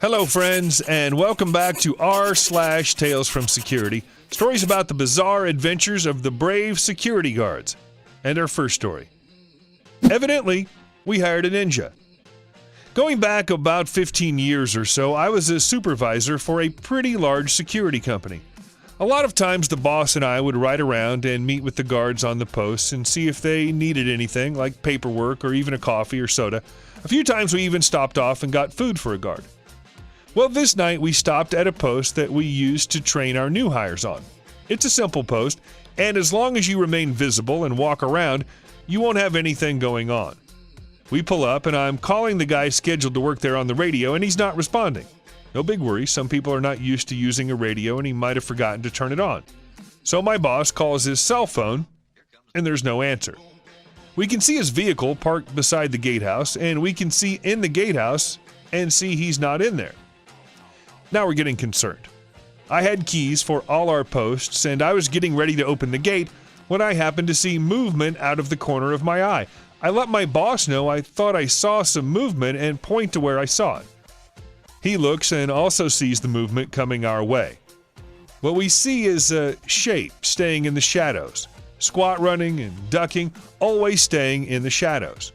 Hello, friends, and welcome back to r/Talesfromsecurity, stories about the bizarre adventures of the brave security guards. And our first story. Evidently, we hired a ninja. Going back about 15 years or so, I was a supervisor for a pretty large security company. A lot of times the boss and I would ride around and meet with the guards on the posts and see if they needed anything, like paperwork or even a coffee or soda. A few times we even stopped off and got food for a guard. Well, this night we stopped at a post that we used to train our new hires on. It's a simple post, and as long as you remain visible and walk around, you won't have anything going on. We pull up, and I'm calling the guy scheduled to work there on the radio, and he's not responding. No big worry, some people are not used to using a radio, and he might have forgotten to turn it on. So my boss calls his cell phone, and there's no answer. We can see his vehicle parked beside the gatehouse, and we can see in the gatehouse and see he's not in there. Now we're getting concerned. I had keys for all our posts, and I was getting ready to open the gate when I happened to see movement out of the corner of my eye. I let my boss know I thought I saw some movement and point to where I saw it. He looks and also sees the movement coming our way. What we see is a shape staying in the shadows, squat running and ducking, always staying in the shadows.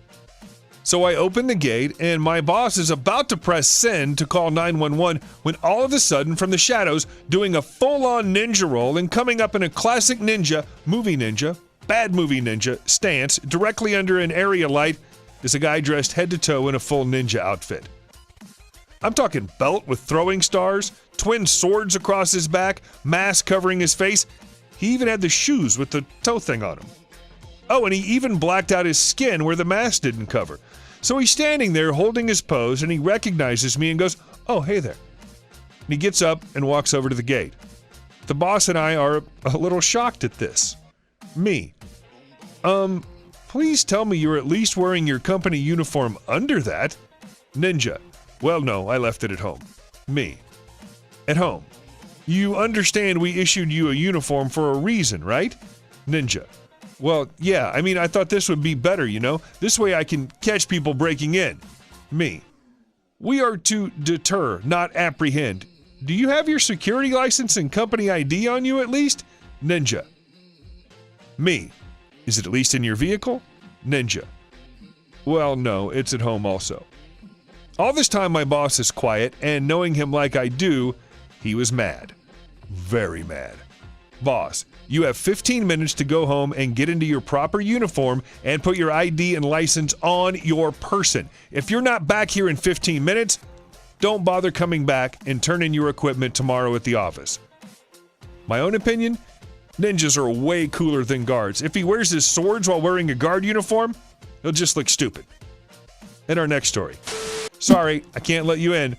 So I open the gate, and my boss is about to press send to call 911 when all of a sudden, from the shadows, doing a full-on ninja roll and coming up in a classic ninja, bad movie ninja stance directly under an area light is a guy dressed head to toe in a full ninja outfit. I'm talking belt with throwing stars, twin swords across his back, mask covering his face. He even had the shoes with the toe thing on them. Oh, and he even blacked out his skin where the mask didn't cover. So he's standing there holding his pose, and he recognizes me and goes, "Oh, hey there." And he gets up and walks over to the gate. The boss and I are a little shocked at this. Me. Please tell me you're at least wearing your company uniform under that. Ninja. Well, no, I left it at home. Me. At home. You understand we issued you a uniform for a reason, right? Ninja. Well, yeah, I thought this would be better, you know? This way I can catch people breaking in. Me. We are to deter, not apprehend. Do you have your security license and company ID on you at least? Ninja. Me. Is it at least in your vehicle? Ninja. Well, no, it's at home also. All this time my boss is quiet, and knowing him like I do, he was mad. Very mad. Boss, you have 15 minutes to go home and get into your proper uniform and put your ID and license on your person. If you're not back here in 15 minutes, don't bother coming back and turn in your equipment tomorrow at the office. My own opinion, ninjas are way cooler than guards. If he wears his swords while wearing a guard uniform, he'll just look stupid. And our next story. Sorry, I can't let you in.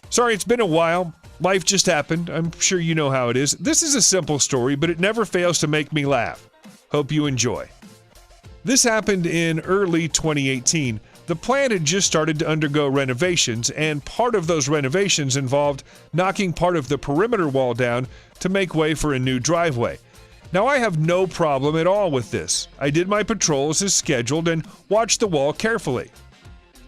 Sorry, it's been a while. Life just happened. I'm sure you know how it is. This is a simple story, but it never fails to make me laugh. Hope you enjoy. This happened in early 2018. The plant had just started to undergo renovations, and part of those renovations involved knocking part of the perimeter wall down to make way for a new driveway. Now, I have no problem at all with this. I did my patrols as scheduled and watched the wall carefully.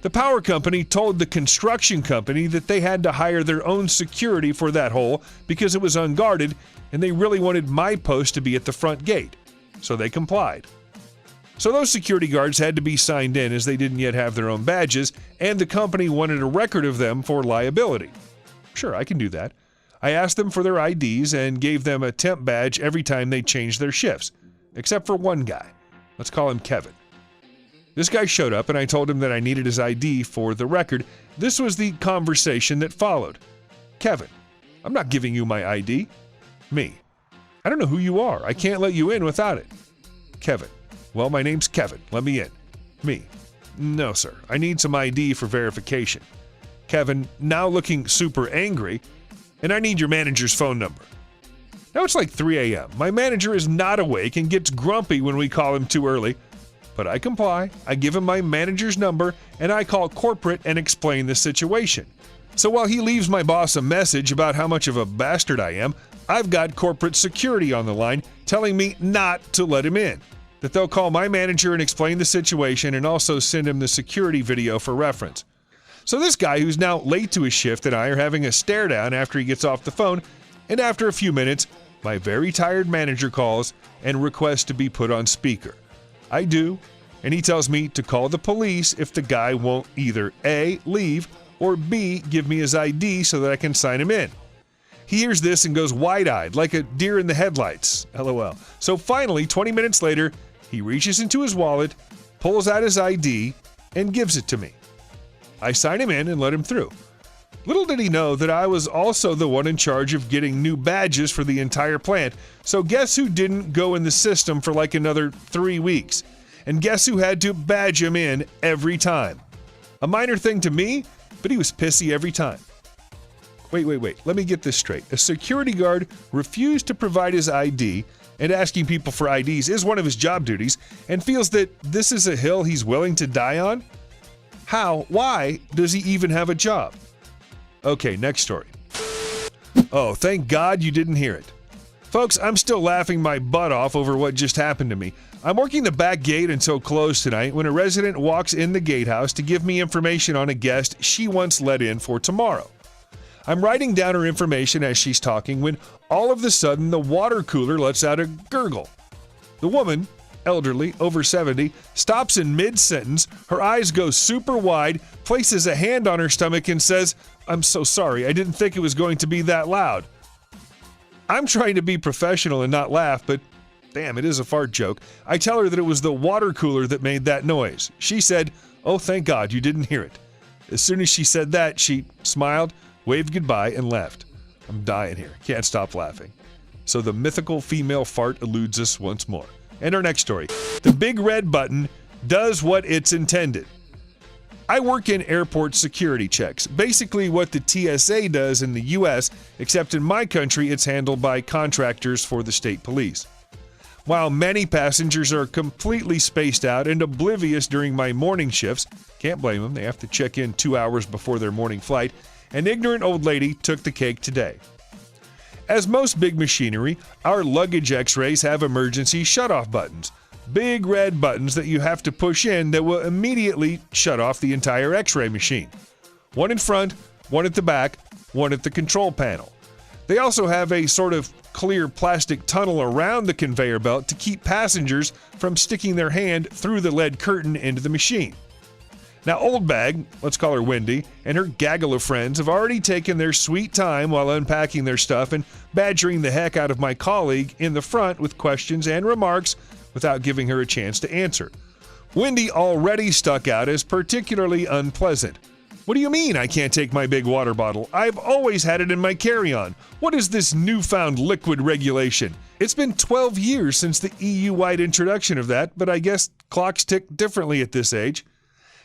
The power company told the construction company that they had to hire their own security for that hole because it was unguarded, and they really wanted my post to be at the front gate. So they complied. So those security guards had to be signed in as they didn't yet have their own badges, and the company wanted a record of them for liability. Sure, I can do that. I asked them for their IDs and gave them a temp badge every time they changed their shifts, except for one guy. Let's call him Kevin. This guy showed up, and I told him that I needed his ID for the record. This was the conversation that followed. Kevin, I'm not giving you my ID. Me. I don't know who you are. I can't let you in without it. Kevin. Well, my name's Kevin. Let me in. Me. No, sir. I need some ID for verification. Kevin, now looking super angry, and I need your manager's phone number. Now it's like 3 a.m. My manager is not awake and gets grumpy when we call him too early. But I comply, I give him my manager's number, and I call corporate and explain the situation. So while he leaves my boss a message about how much of a bastard I am, I've got corporate security on the line telling me not to let him in. That they'll call my manager and explain the situation and also send him the security video for reference. So this guy who's now late to his shift and I are having a stare down after he gets off the phone, and after a few minutes, my very tired manager calls and requests to be put on speaker. I do, and he tells me to call the police if the guy won't either A, leave, or B, give me his ID so that I can sign him in. He hears this and goes wide-eyed, like a deer in the headlights, LOL. So finally, 20 minutes later, he reaches into his wallet, pulls out his ID, and gives it to me. I sign him in and let him through. Little did he know that I was also the one in charge of getting new badges for the entire plant, so guess who didn't go in the system for like another 3 weeks? And guess who had to badge him in every time? A minor thing to me, but he was pissy every time. Wait, let me get this straight. A security guard refused to provide his ID, and asking people for IDs is one of his job duties, and feels that this is a hill he's willing to die on? How? Why does he even have a job? Okay, next story. Oh, thank God you didn't hear it. Folks, I'm still laughing my butt off over what just happened to me. I'm working the back gate until close tonight when a resident walks in the gatehouse to give me information on a guest she wants let in for tomorrow. I'm writing down her information as she's talking when all of a sudden the water cooler lets out a gurgle. The woman, elderly, over 70, stops in mid-sentence, her eyes go super wide, places a hand on her stomach and says, "I'm so sorry, I didn't think it was going to be that loud." I'm trying to be professional and not laugh, but damn, it is a fart joke. I tell her that it was the water cooler that made that noise. She said, "Oh, thank God you didn't hear it." As soon as she said that, she smiled, waved goodbye, and left. I'm dying here. Can't stop laughing. So the mythical female fart eludes us once more. And our next story. The big red button does what it's intended. I work in airport security checks, basically what the TSA does in the US, except in my country it's handled by contractors for the state police. While many passengers are completely spaced out and oblivious during my morning shifts, can't blame them, they have to check in 2 hours before their morning flight, an ignorant old lady took the cake today. As most big machinery, our luggage x-rays have emergency shutoff buttons. Big red buttons that you have to push in that will immediately shut off the entire x-ray machine. One in front, one at the back, one at the control panel. They also have a sort of clear plastic tunnel around the conveyor belt to keep passengers from sticking their hand through the lead curtain into the machine. Now, Old Bag, let's call her Wendy, and her gaggle of friends have already taken their sweet time while unpacking their stuff and badgering the heck out of my colleague in the front with questions and remarks without giving her a chance to answer. Wendy already stuck out as particularly unpleasant. "What do you mean I can't take my big water bottle? I've always had it in my carry-on. What is this newfound liquid regulation? It's been 12 years since the EU-wide introduction of that, but I guess clocks tick differently at this age."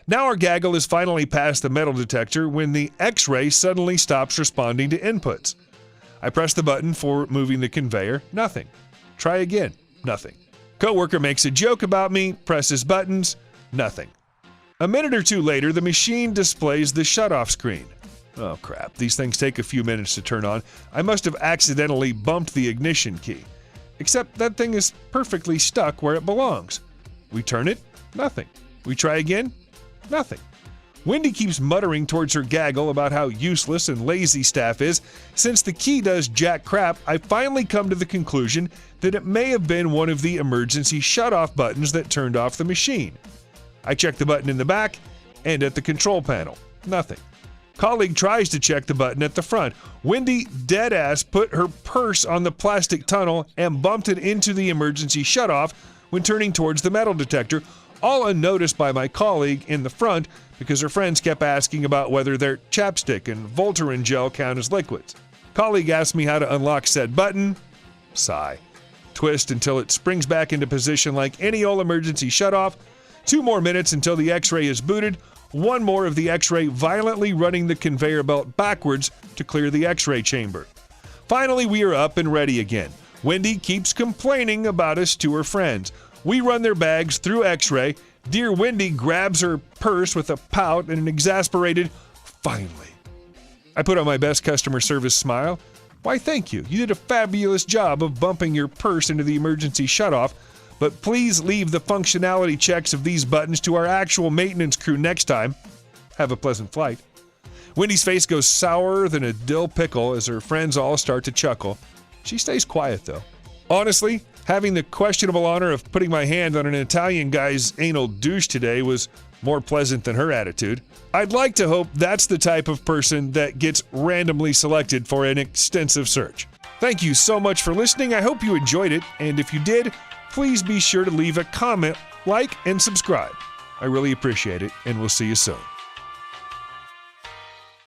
Now our gaggle is finally past the metal detector when the X-ray suddenly stops responding to inputs. I press the button for moving the conveyor, nothing. Try again, nothing. Coworker makes a joke about me, presses buttons, nothing. A minute or two later, the machine displays the shutoff screen. Oh crap, these things take a few minutes to turn on. I must have accidentally bumped the ignition key. Except that thing is perfectly stuck where it belongs. We turn it, nothing. We try again, nothing. Wendy keeps muttering towards her gaggle about how useless and lazy staff is. Since the key does jack crap, I finally come to the conclusion that it may have been one of the emergency shutoff buttons that turned off the machine. I check the button in the back and at the control panel. Nothing. Colleague tries to check the button at the front. Wendy deadass put her purse on the plastic tunnel and bumped it into the emergency shutoff when turning towards the metal detector, all unnoticed by my colleague in the front because her friends kept asking about whether their chapstick and Voltaren gel count as liquids. Colleague asked me how to unlock said button. Sigh. Twist until it springs back into position like any old emergency shutoff. 2 more minutes until the X-ray is booted. 1 more of the X-ray violently running the conveyor belt backwards to clear the X-ray chamber. Finally, we are up and ready again. Wendy keeps complaining about us to her friends. We run their bags through X-ray. Dear Wendy grabs her purse with a pout and an exasperated, "Finally." I put on my best customer service smile. "Why, thank you. You did a fabulous job of bumping your purse into the emergency shutoff, but please leave the functionality checks of these buttons to our actual maintenance crew next time." Have a pleasant flight. Wendy's face goes sourer than a dill pickle as her friends all start to chuckle. She stays quiet, though. Honestly, having the questionable honor of putting my hand on an Italian guy's anal douche today was more pleasant than her attitude. I'd like to hope that's the type of person that gets randomly selected for an extensive search. Thank you so much for listening. I hope you enjoyed it, and if you did, please be sure to leave a comment, like, and subscribe. I really appreciate it, and we'll see you soon.